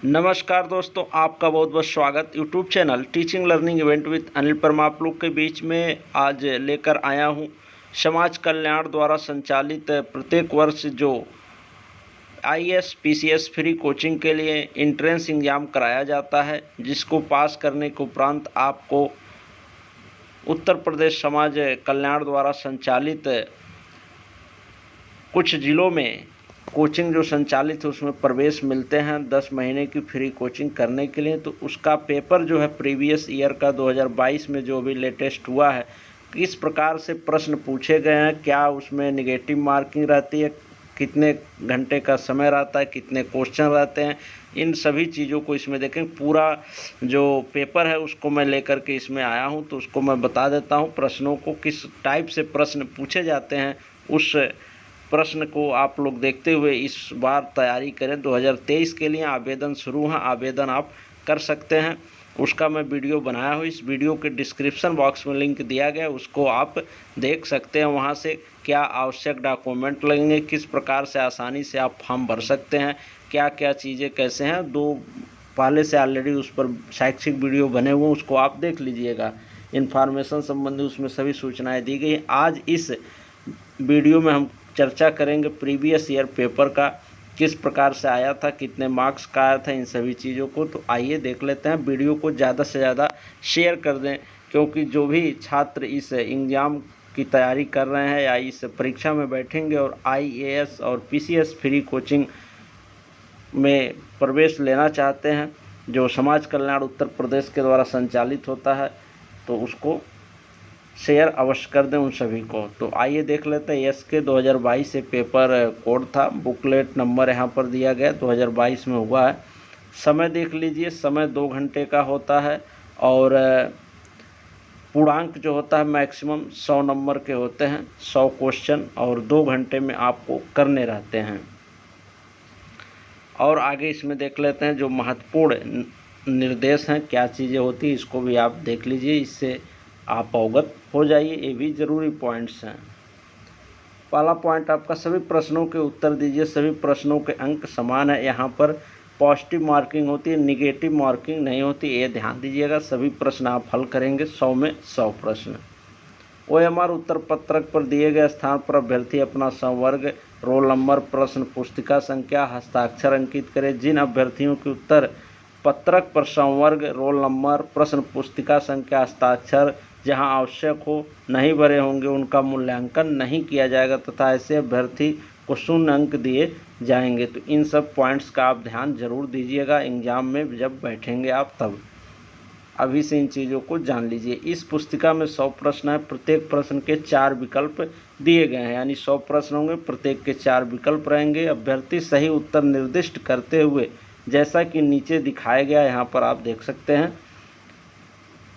नमस्कार दोस्तों, आपका बहुत बहुत स्वागत YouTube channel teaching learning event with Anil Parmar आप लोग के बीच में आज लेकर आया हूं। समाज कल्याण द्वारा संचालित प्रत्येक वर्ष जो आईएएस पीसीएस फ्री कोचिंग के लिए एंट्रेंस एग्ज़ाम कराया जाता है, जिसको पास करने के उपरांत आपको उत्तर प्रदेश समाज कल्याण द्वारा संचालित कुछ ज़िलों में कोचिंग जो संचालित है उसमें प्रवेश मिलते हैं 10 महीने की फ्री कोचिंग करने के लिए। तो उसका पेपर जो है प्रीवियस ईयर का 2022 में जो भी लेटेस्ट हुआ है, किस प्रकार से प्रश्न पूछे गए हैं, क्या उसमें नेगेटिव मार्किंग रहती है, कितने घंटे का समय रहता है, कितने क्वेश्चन रहते हैं, इन सभी चीज़ों को इसमें देखें। पूरा जो पेपर है उसको मैं लेकर के इसमें आया हूँ, तो उसको मैं बता देता हूँ। प्रश्नों को किस टाइप से प्रश्न पूछे जाते हैं उस प्रश्न को आप लोग देखते हुए इस बार तैयारी करें। 2023 के लिए आवेदन शुरू है, आवेदन आप कर सकते हैं। उसका मैं वीडियो बनाया हूँ, इस वीडियो के डिस्क्रिप्शन बॉक्स में लिंक दिया गया, उसको आप देख सकते हैं। वहाँ से क्या आवश्यक डॉक्यूमेंट लगेंगे, किस प्रकार से आसानी से आप फॉर्म भर सकते हैं, क्या क्या चीज़ें कैसे हैं। दो पहले से ऑलरेडी उस पर शैक्षिक वीडियो बने हुए हैं, उसको आप देख लीजिएगा। इन्फॉर्मेशन संबंधी उसमें सभी सूचनाएँ दी गई। आज इस वीडियो में हम चर्चा करेंगे प्रीवियस ईयर पेपर का, किस प्रकार से आया था, कितने मार्क्स का आया था, इन सभी चीज़ों को। तो आइए देख लेते हैं। वीडियो को ज़्यादा से ज़्यादा शेयर कर दें, क्योंकि जो भी छात्र इस एग्ज़ाम की तैयारी कर रहे हैं या इस परीक्षा में बैठेंगे और आईएएस और पीसीएस फ्री कोचिंग में प्रवेश लेना चाहते हैं, जो समाज कल्याण उत्तर प्रदेश के द्वारा संचालित होता है, तो उसको शेयर अवश्य कर दें उन सभी को। तो आइए देख लेते हैं। एस के 2022 से पेपर कोड था, बुकलेट नंबर यहाँ पर दिया गया, 2022 में हुआ है। समय देख लीजिए, समय 2 घंटे का होता है और पूर्णांक जो होता है मैक्सिमम 100 नंबर के होते हैं, 100 क्वेश्चन, और 2 घंटे में आपको करने रहते हैं। और आगे इसमें देख लेते हैं जो महत्वपूर्ण निर्देश हैं, क्या चीज़ें होती हैं, इसको भी आप देख लीजिए, इससे आप अवगत हो जाइए। ये भी ज़रूरी पॉइंट्स हैं। पहला पॉइंट आपका, सभी प्रश्नों के उत्तर दीजिए। सभी प्रश्नों के अंक समान है। यहाँ पर पॉजिटिव मार्किंग होती है, निगेटिव मार्किंग नहीं होती, ये ध्यान दीजिएगा। सभी प्रश्न आप हल करेंगे, 100 में 100 प्रश्न। ओएमआर उत्तर पत्रक पर दिए गए स्थान पर अभ्यर्थी अपना संवर्ग, रोल नंबर, प्रश्न पुस्तिका संख्या, हस्ताक्षर अंकित करें। जिन अभ्यर्थियों के उत्तर पत्रक पर संवर्ग, रोल नंबर, प्रश्न पुस्तिका संख्या, हस्ताक्षर जहां आवश्यक हो नहीं भरे होंगे, उनका मूल्यांकन नहीं किया जाएगा तथा ऐसे अभ्यर्थी को 0 अंक दिए जाएंगे। तो इन सब पॉइंट्स का आप ध्यान जरूर दीजिएगा एग्जाम में जब बैठेंगे आप, तब अभी से इन चीज़ों को जान लीजिए। इस पुस्तिका में 100 प्रश्न है, प्रत्येक प्रश्न के 4 विकल्प दिए गए हैं, यानी 100 प्रश्न होंगे, प्रत्येक के 4 विकल्प रहेंगे। अभ्यर्थी सही उत्तर निर्दिष्ट करते हुए, जैसा कि नीचे दिखाया गया, यहाँ पर आप देख सकते हैं,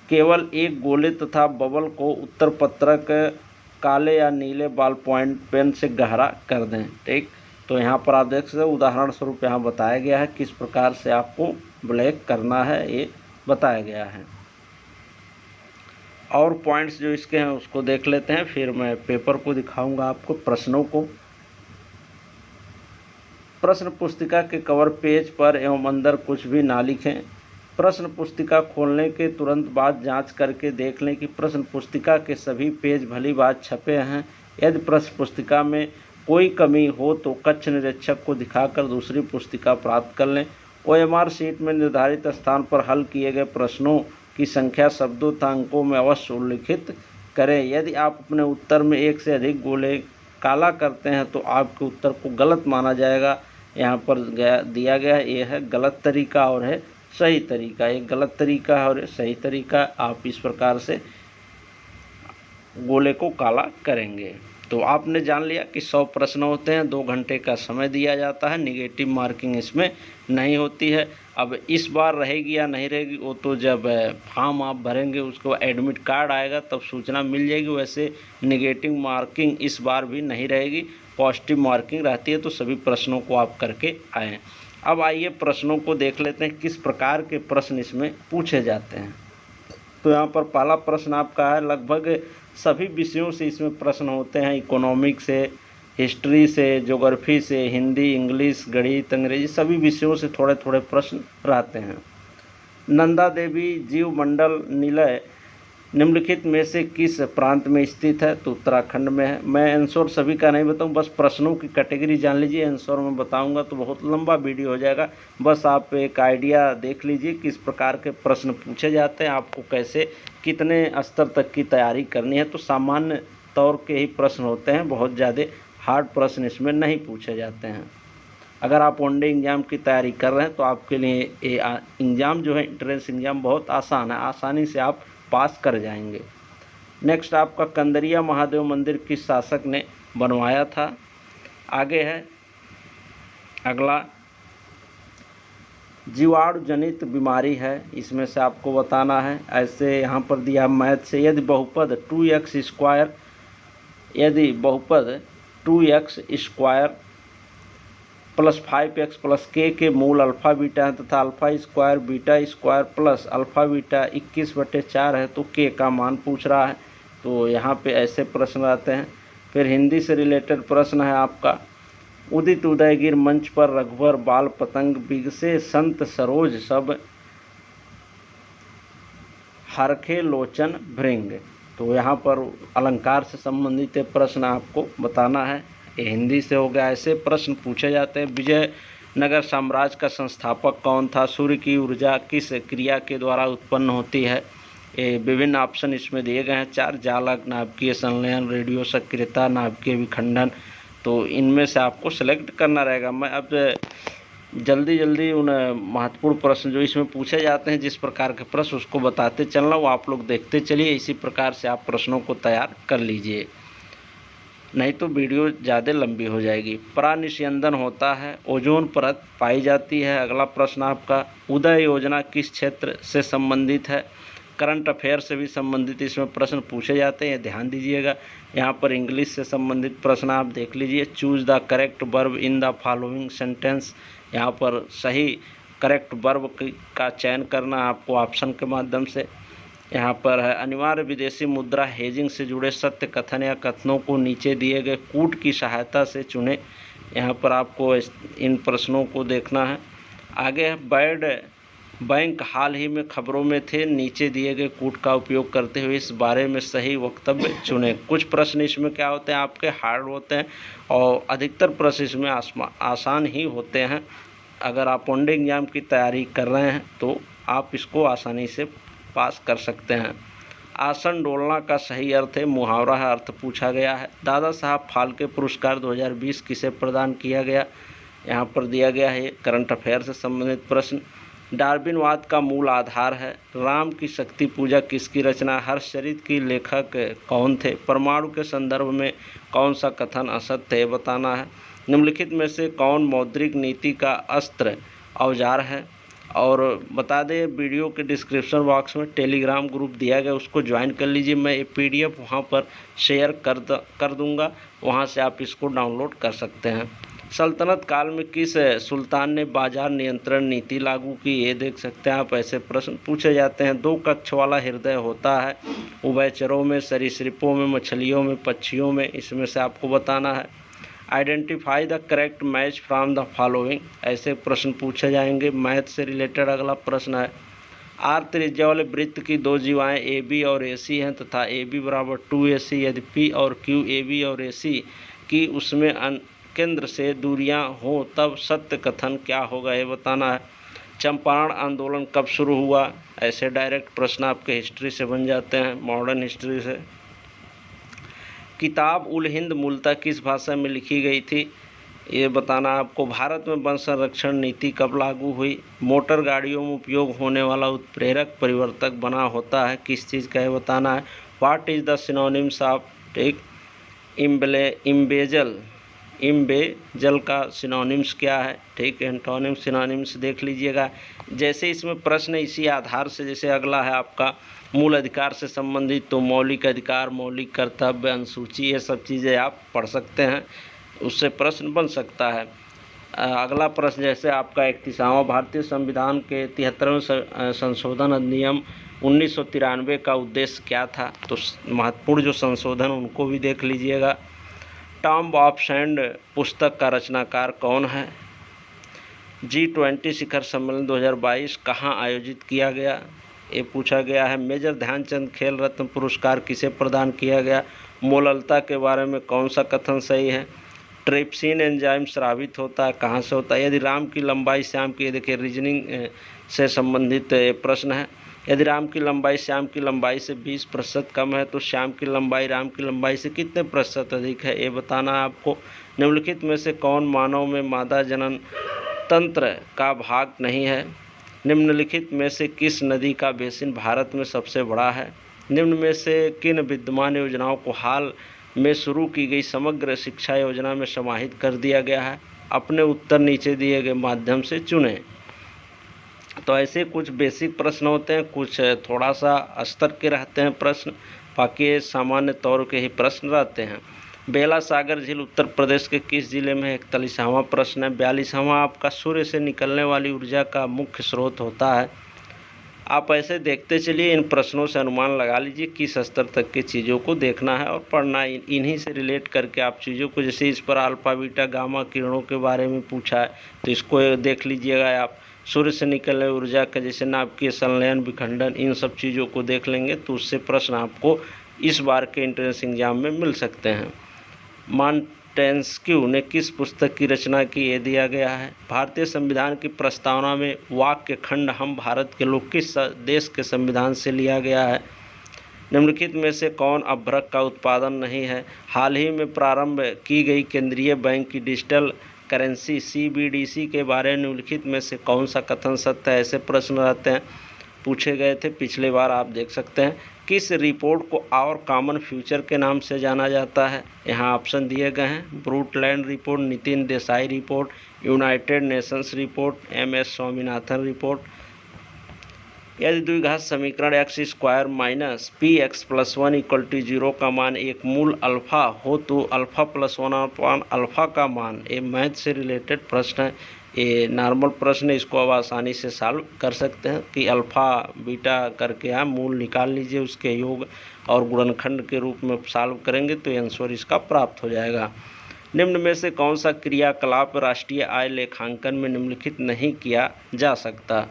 केवल एक गोले तथा बबल को उत्तर पत्रक काले या नीले बॉल पॉइंट पेन से गहरा कर दें। ठीक, तो यहाँ पर आप देख सकते हैं, उदाहरण स्वरूप यहाँ बताया गया है किस प्रकार से आपको ब्लैक करना है, ये बताया गया है। और पॉइंट्स जो इसके हैं उसको देख लेते हैं, फिर मैं पेपर को दिखाऊंगा आपको, प्रश्नों को। प्रश्न पुस्तिका के कवर पेज पर एवं अंदर कुछ भी ना लिखें। प्रश्न पुस्तिका खोलने के तुरंत बाद जांच करके देख लें कि प्रश्न पुस्तिका के सभी पेज भली बात छपे हैं। यदि प्रश्न पुस्तिका में कोई कमी हो तो कक्ष निरीक्षक को दिखाकर दूसरी पुस्तिका प्राप्त कर लें। ओएमआर शीट में निर्धारित स्थान पर हल किए गए प्रश्नों की संख्या शब्दों तथा अंकों में अवश्य उल्लिखित करें। यदि आप अपने उत्तर में एक से अधिक गोले काला करते हैं तो आपके उत्तर को गलत माना जाएगा। यहाँ पर दिया गया है, ये है गलत तरीका और है सही तरीका। एक गलत तरीका है और सही तरीका, आप इस प्रकार से गोले को काला करेंगे। तो आपने जान लिया कि 100 प्रश्न होते हैं, 2 घंटे का समय दिया जाता है, निगेटिव मार्किंग इसमें नहीं होती है। अब इस बार रहेगी या नहीं रहेगी वो तो जब फॉर्म आप भरेंगे उसके बाद एडमिट कार्ड आएगा तब सूचना मिल जाएगी। वैसे निगेटिव मार्किंग इस बार भी नहीं रहेगी, पॉजिटिव मार्किंग रहती है। तो सभी प्रश्नों को आप करके आएँ। अब आइए प्रश्नों को देख लेते हैं, किस प्रकार के प्रश्न इसमें पूछे जाते हैं। तो यहाँ पर पहला प्रश्न आपका है, लगभग सभी विषयों से इसमें प्रश्न होते हैं, इकोनॉमिक्स से, हिस्ट्री से, ज्योग्राफी से, हिंदी, इंग्लिश, गणित, अंग्रेजी सभी विषयों से थोड़े थोड़े प्रश्न रहते हैं। नंदा देवी जीवमंडल निलय निम्नलिखित में से किस प्रांत में स्थित है? तो उत्तराखंड में है। मैं आंसर सभी का नहीं बताऊं, बस प्रश्नों की कैटेगरी जान लीजिए। आंसर मैं बताऊंगा तो बहुत लंबा वीडियो हो जाएगा। बस आप एक आइडिया देख लीजिए किस प्रकार के प्रश्न पूछे जाते हैं, आपको कैसे कितने स्तर तक की तैयारी करनी है। तो सामान्य तौर के ही प्रश्न होते हैं, बहुत ज़्यादा हार्ड प्रश्न इसमें नहीं पूछे जाते हैं। अगर आप वनडे एग्ज़ाम की तैयारी कर रहे हैं तो आपके लिए ये एग्ज़ाम जो है एंट्रेंस एग्ज़ाम बहुत आसान है, आसानी से आप पास कर जाएंगे। नेक्स्ट आपका कंदरिया महादेव मंदिर किस शासक ने बनवाया था? आगे है अगला, जीवाणु जनित बीमारी है, इसमें से आपको बताना है। ऐसे यहाँ पर दिया मैथ से, यदि बहुपद 2x², यदि बहुपद 2x² plus 5x plus k के मूल अल्फ़ा बीटा है तथा alpha square beta square plus alpha beta 21/4 है, तो k का मान पूछ रहा है। तो यहाँ पे ऐसे प्रश्न आते हैं। फिर हिंदी से रिलेटेड प्रश्न है आपका, उदित उदयगिर मंच पर रघुवर बाल पतंग बिगसे संत सरोज सब हरखे लोचन भृंग। तो यहाँ पर अलंकार से संबंधित प्रश्न आपको बताना है। ये हिंदी से हो गया। ऐसे प्रश्न पूछे जाते हैं। विजयनगर साम्राज्य का संस्थापक कौन था? सूर्य की ऊर्जा किस क्रिया के द्वारा उत्पन्न होती है? ये विभिन्न ऑप्शन इसमें दिए गए हैं 4, जालक, नाभिकीय संलयन, रेडियो सक्रियता, नाभिकीय विखंडन। तो इनमें से आपको सेलेक्ट करना रहेगा। मैं अब जल्दी उन महत्वपूर्ण प्रश्न जो इसमें पूछे जाते हैं, जिस प्रकार के प्रश्न उसको बताते चलना, वो आप लोग देखते चलिए। इसी प्रकार से आप प्रश्नों को तैयार कर लीजिए, नहीं तो वीडियो ज़्यादा लंबी हो जाएगी। परानिस्यंदन होता है, ओजोन परत पाई जाती है। अगला प्रश्न आपका, उदय योजना किस क्षेत्र से संबंधित है? करंट अफेयर से भी संबंधित इसमें प्रश्न पूछे जाते हैं, ध्यान दीजिएगा। यहाँ पर इंग्लिश से संबंधित प्रश्न आप देख लीजिए। Choose the correct verb in the following sentence, यहाँ पर सही करेक्ट वर्ब का चयन करना आपको ऑप्शन के माध्यम से। यहाँ पर है, अनिवार्य विदेशी मुद्रा हेजिंग से जुड़े सत्य कथन या कथनों को नीचे दिए गए कूट की सहायता से चुने। यहाँ पर आपको इन प्रश्नों को देखना है। आगे है, बैड बैंक हाल ही में खबरों में थे, नीचे दिए गए कूट का उपयोग करते हुए इस बारे में सही वक्तव्य चुने। कुछ प्रश्न इसमें क्या होते हैं, आपके हार्ड होते हैं और अधिकतर प्रश्न इसमें आसान ही होते हैं। अगर आप वनडे एग्जाम की तैयारी कर रहे हैं तो आप इसको आसानी से पास कर सकते हैं। आसन डोलना का सही अर्थ है, मुहावरा है, अर्थ पूछा गया है। दादा साहब फाल्के पुरस्कार 2020 किसे प्रदान किया गया? यहाँ पर दिया गया है करंट अफेयर से संबंधित प्रश्न। डार्विनवाद का मूल आधार है। राम की शक्ति पूजा किसकी रचना? हर्षचरित की लेखक कौन थे? परमाणु के संदर्भ में कौन सा कथन असत्य है, बताना है। निम्नलिखित में से कौन मौद्रिक नीति का अस्त्र औजार है? और बता दें, वीडियो के डिस्क्रिप्शन बॉक्स में टेलीग्राम ग्रुप दिया गया, उसको ज्वाइन कर लीजिए। मैं ये PDF वहाँ पर शेयर कर दूँगा, वहाँ से आप इसको डाउनलोड कर सकते हैं। सल्तनत काल में किस सुल्तान ने बाजार नियंत्रण नीति लागू की? ये देख सकते हैं आप। ऐसे प्रश्न पूछे जाते हैं। 2 कक्ष वाला हृदय होता है उभयचरों में, सरीसृपों में, मछलियों में, पक्षियों में, इसमें से आपको बताना है। Identify the correct match from the following, ऐसे प्रश्न पूछे जाएंगे। मैथ से रिलेटेड अगला प्रश्न है, R त्रिज्या वाले वृत्त की 2 जीवाएँ AB और AC हैं तथा AB बराबर 2AC, यदि P और Q AB और AC की उसमें केंद्र से दूरियां हो तब सत्य कथन क्या होगा, ये बताना है। चंपारण आंदोलन कब शुरू हुआ? ऐसे डायरेक्ट प्रश्न आपके हिस्ट्री से बन जाते हैं, मॉडर्न हिस्ट्री से। किताब उल हिंद मूलतः किस भाषा में लिखी गई थी? ये बताना आपको। भारत में वन संरक्षण नीति कब लागू हुई? मोटर गाड़ियों में उपयोग होने वाला उत्प्रेरक परिवर्तक बना होता है किस चीज़ का, ये बताना है। What is the synonyms of, ठीक, इम्बेजल का सिनोनिम्स क्या है, ठीक, एंटोनिम सिनोनिम्स देख लीजिएगा। जैसे इसमें प्रश्न इसी आधार से, जैसे अगला है आपका मूल अधिकार से संबंधित, तो मौलिक अधिकार, मौलिक कर्तव्य, अनुसूची, ये सब चीज़ें आप पढ़ सकते हैं, उससे प्रश्न बन सकता है। अगला प्रश्न जैसे आपका 31वां भारतीय संविधान के 73वें संशोधन अधिनियम 1993 का उद्देश्य क्या था? तो महत्वपूर्ण जो संशोधन उनको भी देख लीजिएगा। टॉम्ब ऑफ सैंड पुस्तक का रचनाकार कौन है? G20 शिखर सम्मेलन 2022 कहाँ आयोजित किया गया? ये पूछा गया है। मेजर ध्यानचंद खेल रत्न पुरस्कार किसे प्रदान किया गया? मोललता के बारे में कौन सा कथन सही है? ट्रिप्सिन एंजाइम स्रावित होता है, कहाँ से होता है? यदि राम की लंबाई श्याम की, देखिए रीजनिंग से संबंधित प्रश्न है। यदि राम की लंबाई श्याम की लंबाई से 20% कम है तो श्याम की लंबाई राम की लंबाई से कितने प्रतिशत अधिक है, ये बताना है आपको। निम्नलिखित में से कौन मानव में मादा जनन तंत्र का भाग नहीं है? निम्नलिखित में से किस नदी का बेसिन भारत में सबसे बड़ा है? निम्न में से किन विद्यमान योजनाओं को हाल में शुरू की गई समग्र शिक्षा योजना में समाहित कर दिया गया है? अपने उत्तर नीचे दिए गए माध्यम से चुनें। तो ऐसे कुछ बेसिक प्रश्न होते हैं, कुछ थोड़ा सा स्तर के रहते हैं प्रश्न, बाकी सामान्य तौर के ही प्रश्न रहते हैं। बेला सागर झील उत्तर प्रदेश के किस जिले में है? 41वां प्रश्न है। 42वां आपका सूर्य से निकलने वाली ऊर्जा का मुख्य स्रोत होता है। आप ऐसे देखते चलिए, इन प्रश्नों से अनुमान लगा लीजिए किस स्तर तक की चीज़ों को देखना है और पढ़ना है। इन्हीं से रिलेट करके आप चीज़ों को, जैसे इस पर अल्फा बीटा गामा किरणों के बारे में पूछा है तो इसको देख लीजिएगा आप। सूर्य से निकलने ऊर्जा का जैसे नाभिकीय संलयन, विखंडन, इन सब चीज़ों को देख लेंगे तो उससे प्रश्न आपको इस बार के एंट्रेंस एग्जाम में मिल सकते हैं। मॉन्टेस्क्यू ने किस पुस्तक की रचना की, ये दिया गया है। भारतीय संविधान की प्रस्तावना में वाक्य खंड हम भारत के लोग किस देश के संविधान से लिया गया है? निम्नलिखित में से कौन अभ्रक का उत्पादन नहीं है? हाल ही में प्रारंभ की गई केंद्रीय बैंक की डिजिटल करेंसी CBDC के बारे में निम्नलिखित में से कौन सा कथन सत्य है? ऐसे प्रश्न रहते हैं, पूछे गए थे पिछले बार, आप देख सकते हैं। किस रिपोर्ट को आवर कॉमन फ्यूचर के नाम से जाना जाता है? यहाँ ऑप्शन दिए गए हैं। Brundtland report, Nitin Desai report, United Nations report, MS Swaminathan report. यदि द्विघात समीकरण x² माइनस px+1 = 0 का मान एक मूल अल्फा हो तो अल्फा + 1/, अल्फा का मान, ये मैथ से रिलेटेड प्रश्न है। ये नॉर्मल प्रश्न है, इसको आप आसानी से सॉल्व कर सकते हैं कि अल्फ़ा बीटा करके आप मूल निकाल लीजिए, उसके योग और गुणनखंड के रूप में सॉल्व करेंगे तो आंसर इसका प्राप्त हो जाएगा। निम्न में से कौन सा क्रियाकलाप राष्ट्रीय आय लेखांकन में निम्नलिखित नहीं किया जा सकता?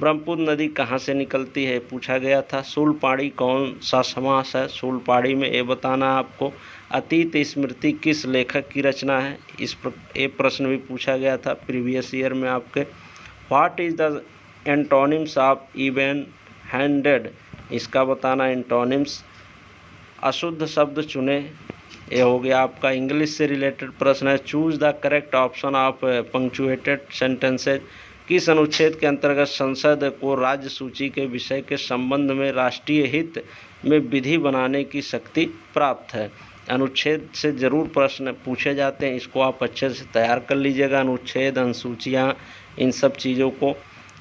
ब्रह्मपुत्र नदी कहाँ से निकलती है, पूछा गया था। शूलपाणी कौन सा समास है? शूलपाणी में ये बताना आपको। अतीत स्मृति किस लेखक की रचना है? ये प्रश्न भी पूछा गया था प्रीवियस ईयर में आपके। What is the antonyms of even handed? इसका बताना एंटोनिम्स। अशुद्ध शब्द चुने, ये हो गया आपका। इंग्लिश से रिलेटेड प्रश्न है। Choose the correct option of punctuated sentences. किस अनुच्छेद के अंतर्गत संसद को राज्य सूची के विषय के संबंध में राष्ट्रीय हित में विधि बनाने की शक्ति प्राप्त है? अनुच्छेद से जरूर प्रश्न पूछे जाते हैं, इसको आप अच्छे से तैयार कर लीजिएगा। अनुच्छेद, अनुसूचियाँ, इन सब चीज़ों को,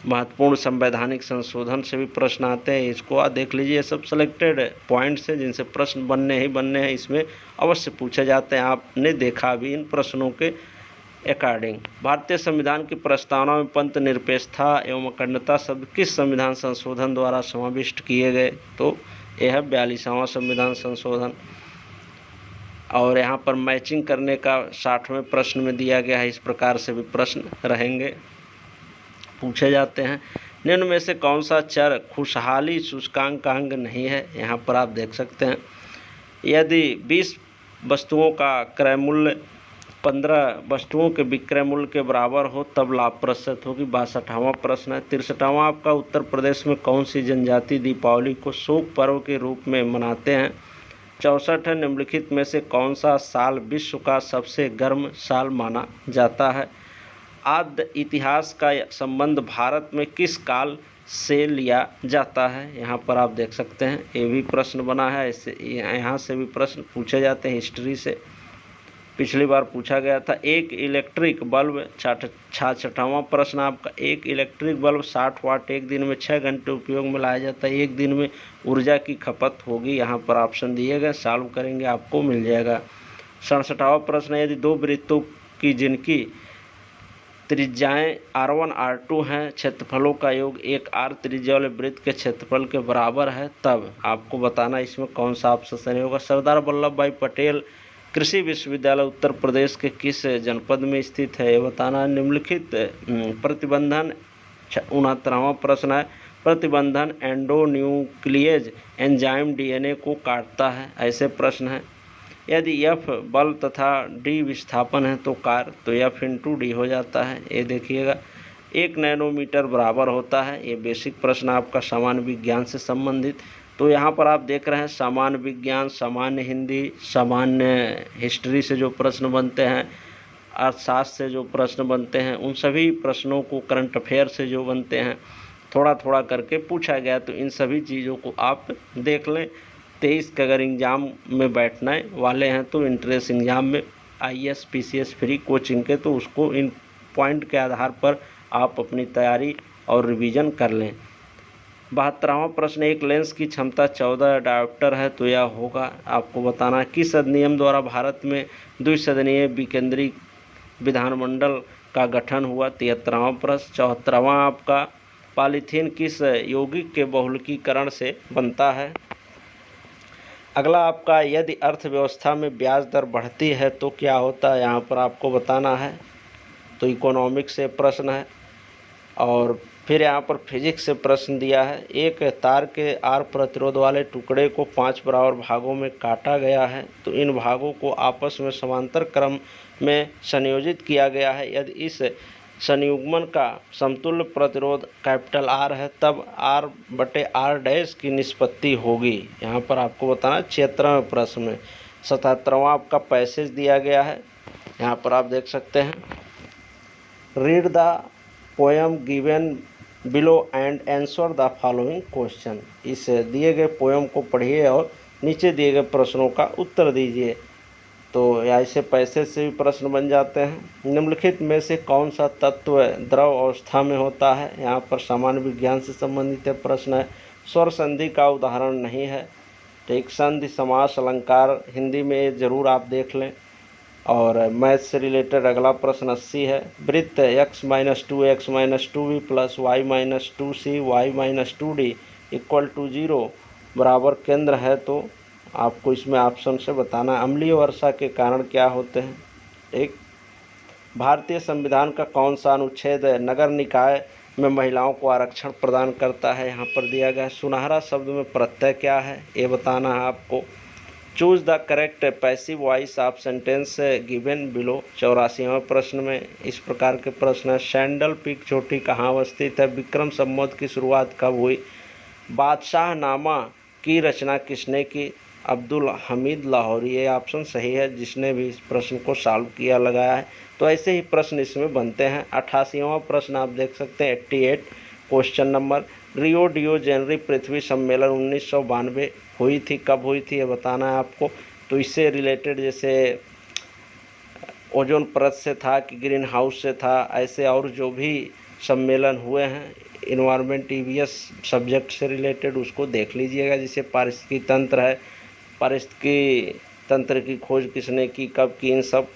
महत्वपूर्ण संवैधानिक संशोधन से भी प्रश्न आते हैं, इसको आप देख लीजिए। ये सब सिलेक्टेड पॉइंट्स हैं जिनसे प्रश्न बनने ही बनने हैं, इसमें अवश्य पूछे जाते हैं। आपने देखा भी इन प्रश्नों के अकॉर्डिंग। भारतीय संविधान की प्रस्तावना में पंथ निरपेक्षता एवं अखंडता शब्द किस संविधान संशोधन द्वारा समाविष्ट किए गए? तो यह है 42वां संविधान संशोधन। और यहाँ पर मैचिंग करने का 60वें प्रश्न में दिया गया है। इस प्रकार से भी प्रश्न रहेंगे, पूछे जाते हैं। निम्न में से कौन सा चर खुशहाली सूचकांक का अंग नहीं है? यहाँ पर आप देख सकते हैं। यदि 20 वस्तुओं का क्रय मूल्य 15 वस्तुओं के विक्रय मूल्य के बराबर हो तब लाभप्रद होगी। 62वां प्रश्न है। 63वां आपका उत्तर प्रदेश में कौन सी जनजाति दीपावली को शोक पर्व के रूप में मनाते हैं? 64 है। निम्नलिखित में से कौन सा साल विश्व का सबसे गर्म साल माना जाता है? आद्य इतिहास का संबंध भारत में किस काल से लिया जाता है? यहाँ पर आप देख सकते हैं, ये भी प्रश्न बना है। इससे यहाँ से भी प्रश्न पूछे जाते हैं हिस्ट्री से, पिछली बार पूछा गया था। एक इलेक्ट्रिक बल्ब, 66वां प्रश्न आपका, एक इलेक्ट्रिक बल्ब 60 वाट एक दिन में 6 घंटे उपयोग में लाया जाता है, एक दिन में ऊर्जा की खपत होगी। यहाँ पर ऑप्शन दिए गए, सॉल्व करेंगे आपको मिल जाएगा। 67वां प्रश्न, यदि दो वृत्तों की जिनकी त्रिज्याएं R1 R2 हैं, क्षेत्रफलों का योग एक R त्रिज्या वाले वृत्त के क्षेत्रफल के बराबर है, तब आपको बताना इसमें कौन सा ऑप्शन सही होगा। सरदार वल्लभ भाई पटेल कृषि विश्वविद्यालय उत्तर प्रदेश के किस जनपद में स्थित है, ये बताना है। निम्नलिखित प्रतिबंधन 69वां प्रश्न है, प्रतिबंधन एंडोन्यूक्लिएज एंजाइम डीएनए को काटता है, ऐसे प्रश्न हैं। यदि F बल तथा D विस्थापन है तो कार्य, तो F इंटू डी हो जाता है। ये देखिएगा 1 नैनोमीटर बराबर होता है। ये बेसिक प्रश्न आपका सामान्य विज्ञान से संबंधित। तो यहाँ पर आप देख रहे हैं सामान्य विज्ञान, सामान्य हिंदी, सामान्य हिस्ट्री से जो प्रश्न बनते हैं, अर्थशास्त्र से जो प्रश्न बनते हैं, उन सभी प्रश्नों को करंट अफेयर से जो बनते हैं थोड़ा थोड़ा करके पूछा गया। तो इन सभी चीज़ों को आप देख लें। 23 के अगर एग्ज़ाम में बैठने वाले हैं तो इंट्रेंस एग्ज़ाम में IAS PCS फ्री कोचिंग के, तो उसको इन पॉइंट के आधार पर आप अपनी तैयारी और रिवीजन कर लें। 72वां प्रश्न, एक लेंस की क्षमता 14 डायोप्टर है तो यह होगा, आपको बताना है किस अधिनियम द्वारा भारत में द्विसदनीय विकेंद्री विधानमंडल का गठन हुआ। 73वां प्रश्न। 74वां आपका, पॉलीथीन किस यौगिक के बहुलकीकरण से बनता है। अगला आपका, यदि अर्थव्यवस्था में ब्याज दर बढ़ती है तो क्या होता है, यहाँ पर आपको बताना है। तो इकोनॉमिक्स से प्रश्न है। और फिर यहाँ पर फिजिक्स से प्रश्न दिया है। एक तार के आर प्रतिरोध वाले टुकड़े को 5 बराबर भागों में काटा गया है, तो इन भागों को आपस में समांतर क्रम में संयोजित किया गया है। यदि इस संयुग्मन का समतुल्य प्रतिरोध कैपिटल R है, तब R/R' की निष्पत्ति होगी। यहाँ पर आपको बताना 76वें प्रश्न में। 77वां आपका पैसेज दिया गया है, यहाँ पर आप देख सकते हैं। Read the poem given below and answer the following question. इस दिए गए पोएम को पढ़िए और नीचे दिए गए प्रश्नों का उत्तर दीजिए। तो ऐसे पैसे से भी प्रश्न बन जाते हैं। निम्नलिखित में से कौन सा तत्व द्रव अवस्था में होता है, यहाँ पर सामान्य विज्ञान से संबंधित प्रश्न है। स्वर संधि का उदाहरण नहीं है। ठीक, संधि, समास, अलंकार हिंदी में ज़रूर आप देख लें। और मैथ से रिलेटेड अगला प्रश्न 80 है। वृत्त x-2b प्लस y-2c y-2d = 0 बराबर केंद्र है, तो आपको इसमें ऑप्शन से बताना है। अम्लीय वर्षा के कारण क्या होते हैं। एक, भारतीय संविधान का कौन सा अनुच्छेद नगर निकाय में महिलाओं को आरक्षण प्रदान करता है, यहाँ पर दिया गया है। सुनहरा शब्द में प्रत्यय क्या है, ये बताना है आपको। Choose the correct passive voice of sentence given below. 84वें प्रश्न में इस प्रकार के प्रश्न है। सैंडल पीक चोटी कहाँ अवस्थित है। विक्रम संवत की शुरुआत कब हुई। बादशाहनामा की रचना किसने की। अब्दुल हमीद लाहौरी। ये ऑप्शन सही है, जिसने भी इस प्रश्न को सॉल्व किया लगाया है। तो ऐसे ही प्रश्न इसमें बनते हैं। 88वां प्रश्न आप देख सकते हैं 88 क्वेश्चन नंबर। रियो डियो जेनरी पृथ्वी सम्मेलन 1992 हुई थी, कब हुई थी ये बताना है आपको। तो इससे रिलेटेड जैसे ओजोन परत से था कि ग्रीन हाउस से था, ऐसे और जो भी सम्मेलन हुए हैं इन्वायरमेंट EVS सब्जेक्ट से रिलेटेड उसको देख लीजिएगा। जैसे पारिस्थितिकी तंत्र है, पारिस्थितिकी तंत्र की खोज किसने की, कब की, इन सब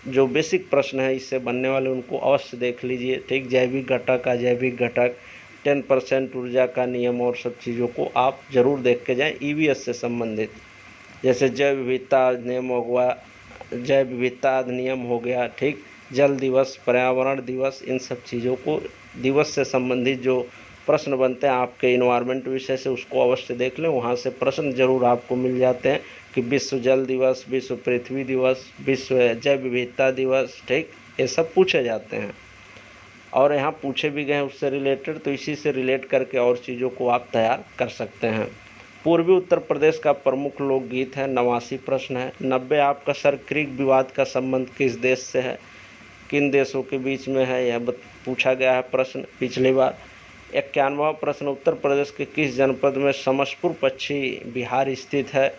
जो बेसिक प्रश्न है इससे बनने वाले उनको अवश्य देख लीजिए। ठीक, जैविक घटक, अजैविक घटक, 10% ऊर्जा का नियम और सब चीज़ों को आप ज़रूर देख के जाएं EVS से संबंधित। जैसे जैव विविधता अधिनियम हो गया, जैव विविधता अधिनियम हो गया, ठीक, जल दिवस, पर्यावरण दिवस, इन सब चीज़ों को दिवस से संबंधित जो प्रश्न बनते हैं आपके इन्वायरमेंट विषय से उसको अवश्य देख लें। वहाँ से प्रश्न जरूर आपको मिल जाते हैं कि विश्व जल दिवस, विश्व पृथ्वी दिवस, विश्व जैव विविधता दिवस, ठीक, ये सब पूछे जाते हैं और यहाँ पूछे भी गए हैं उससे रिलेटेड। तो इसी से रिलेट करके और चीज़ों को आप तैयार कर सकते हैं। पूर्वी उत्तर प्रदेश का प्रमुख लोकगीत है। 89 प्रश्न है। 90 आपका सर क्रीक विवाद का संबंध किस देश से है, किन देशों के बीच में है, यह पूछा गया है प्रश्न पिछली बार। 91वां प्रश्न, उत्तर प्रदेश के किस जनपद में समसपुर पश्चिमी बिहार स्थित है।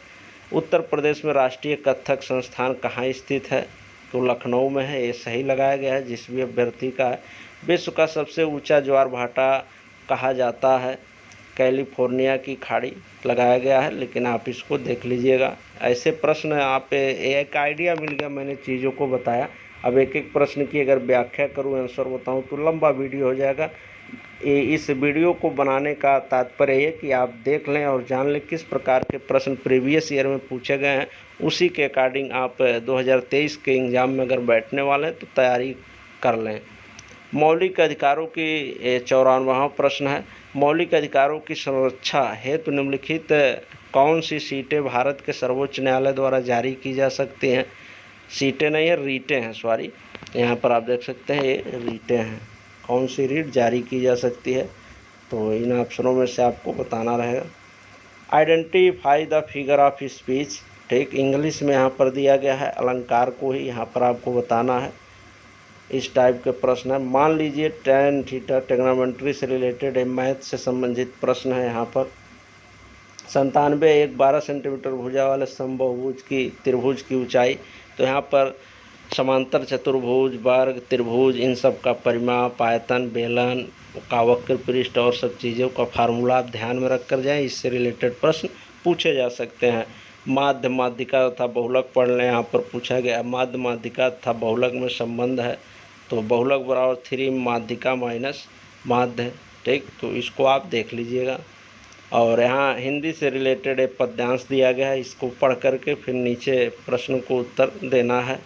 उत्तर प्रदेश में राष्ट्रीय कथक संस्थान कहाँ स्थित है, तो लखनऊ में है। ये सही लगाया गया है जिस भी अभ्यर्थी का है। विश्व का सबसे ऊंचा ज्वार भाटा कहा जाता है, कैलिफोर्निया की खाड़ी लगाया गया है, लेकिन आप इसको देख लीजिएगा। ऐसे प्रश्न आप एक आइडिया मिल गया, मैंने चीज़ों को बताया। अब एक एक प्रश्न की अगर व्याख्या करूँ, आंसर बताऊँ तो लंबा वीडियो हो जाएगा, इस वीडियो को बनाने का तात्पर्य है कि आप देख लें और जान लें किस प्रकार के प्रश्न प्रीवियस ईयर में पूछे गए हैं, उसी के अकॉर्डिंग आप 2023 के एग्ज़ाम में अगर बैठने वाले हैं तो तैयारी कर लें। मौलिक अधिकारों की 54वां प्रश्न है, मौलिक अधिकारों की संरक्षा हेतु निम्नलिखित कौन सी सीटें भारत के सर्वोच्च न्यायालय द्वारा जारी की जा सकती हैं? सीटें नहीं है, रीटें हैं, सॉरी, यहाँ पर आप देख सकते हैं ये रीटें हैं। कौन सी रीट जारी की जा सकती है, तो इन ऑप्शनों में से आपको बताना रहेगा। Identify the figure of speech, ठीक, इंग्लिश में यहाँ पर दिया गया है, अलंकार को ही यहाँ पर आपको बताना है। इस टाइप के प्रश्न है। मान लीजिए tan थीटा ट्रिग्नोमेट्री से रिलेटेड है, मैथ से संबंधित प्रश्न है। यहाँ पर 97 एक 12 सेंटीमीटर भुजा वाले समबाहुभुज की त्रिभुज की ऊंचाई, तो यहाँ पर समांतर चतुर्भुज, वर्ग, त्रिभुज, इन सब का परिमाप, आयतन, बेलन का वक्र पृष्ठ और सब चीज़ों का फार्मूला आप ध्यान में रख कर जाएँ, इससे रिलेटेड प्रश्न पूछे जा सकते हैं। माध्य, माध्यिका तथा बहुलक पढ़ लें, यहाँ पर पूछा गया माध्य, माध्यिका तथा बहुलक में संबंध है, तो बहुलक बराबर 3 माध्यिका माइनस माध्य, ठीक, तो इसको आप देख लीजिएगा। और यहाँ हिंदी से रिलेटेड एक पद्यांश दिया गया है, इसको पढ़ करके फिर नीचे प्रश्न को उत्तर देना है।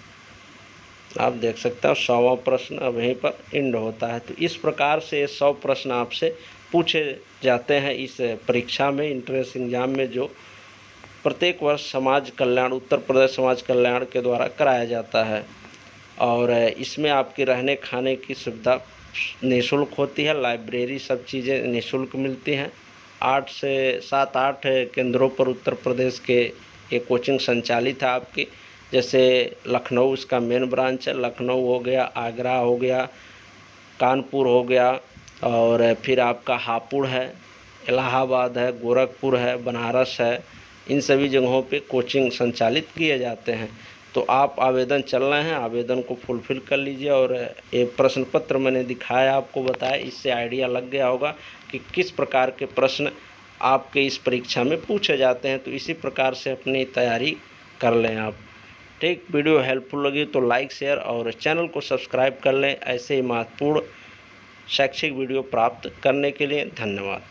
आप देख सकते हैं 100वां प्रश्न अब यहीं पर एंड होता है। तो इस प्रकार से 100 प्रश्न आपसे पूछे जाते हैं इस परीक्षा में, इंट्रेंस एग्जाम में, जो प्रत्येक वर्ष समाज कल्याण, उत्तर प्रदेश समाज कल्याण के द्वारा कराया जाता है। और इसमें आपके रहने खाने की सुविधा निःशुल्क होती है, लाइब्रेरी सब चीज़ें निःशुल्क मिलती हैं। 8 से 7-8 केंद्रों पर उत्तर प्रदेश के ये कोचिंग संचालित है आपकी, जैसे लखनऊ इसका मेन ब्रांच है, लखनऊ हो गया, आगरा हो गया, कानपुर हो गया, और फिर आपका हापुड़ है, इलाहाबाद है, गोरखपुर है, बनारस है, इन सभी जगहों पे कोचिंग संचालित किए जाते हैं। तो आप आवेदन चल रहे हैं, आवेदन को फुलफ़िल कर लीजिए। और ये प्रश्न पत्र मैंने दिखाया, आपको बताया, इससे आइडिया लग गया होगा कि किस प्रकार के प्रश्न आपके इस परीक्षा में पूछे जाते हैं। तो इसी प्रकार से अपनी तैयारी कर लें आप, ठीक। वीडियो हेल्पफुल लगी तो लाइक, शेयर और चैनल को सब्सक्राइब कर लें ऐसे ही महत्वपूर्ण शैक्षिक वीडियो प्राप्त करने के लिए। धन्यवाद।